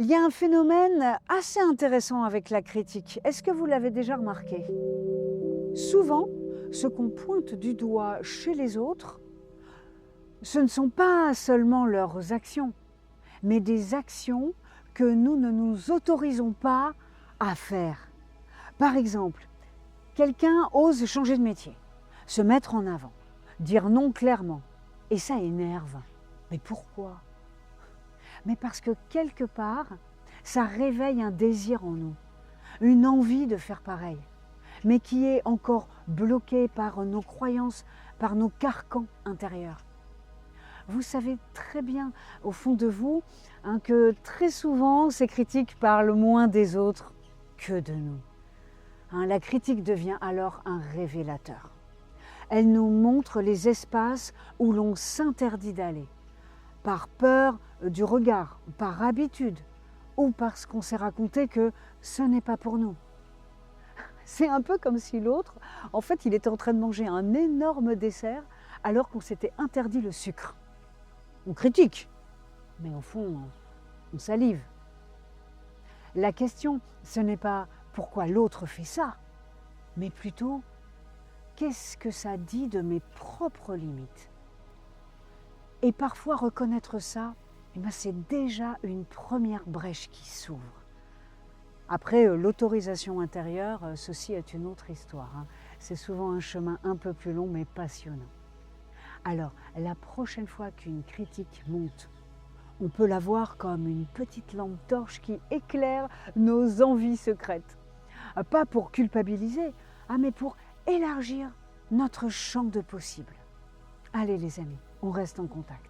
Il y a un phénomène assez intéressant avec la critique. Est-ce que vous l'avez déjà remarqué? Souvent, ce qu'on pointe du doigt chez les autres, ce ne sont pas seulement leurs actions, mais des actions que nous ne nous autorisons pas à faire. Par exemple, quelqu'un ose changer de métier, se mettre en avant, dire non clairement, et ça énerve. Mais pourquoi? Mais parce que quelque part, ça réveille un désir en nous, une envie de faire pareil, mais qui est encore bloqué par nos croyances, par nos carcans intérieurs. Vous savez très bien, au fond de vous, que très souvent, ces critiques parlent moins des autres que de nous. La critique devient alors un révélateur. Elle nous montre les espaces où l'on s'interdit d'aller, par peur du regard, par habitude, ou parce qu'on s'est raconté que ce n'est pas pour nous. C'est un peu comme si l'autre, en fait, il était en train de manger un énorme dessert alors qu'on s'était interdit le sucre. On critique, mais au fond, on salive. La question, ce n'est pas pourquoi l'autre fait ça, mais plutôt qu'est-ce que ça dit de mes propres limites. Et parfois reconnaître ça, c'est déjà une première brèche qui s'ouvre. Après, l'autorisation intérieure, ceci est une autre histoire. C'est souvent un chemin un peu plus long mais passionnant. Alors, la prochaine fois qu'une critique monte, on peut la voir comme une petite lampe torche qui éclaire nos envies secrètes. Pas pour culpabiliser, mais pour élargir notre champ de possibles. Allez les amis, on reste en contact.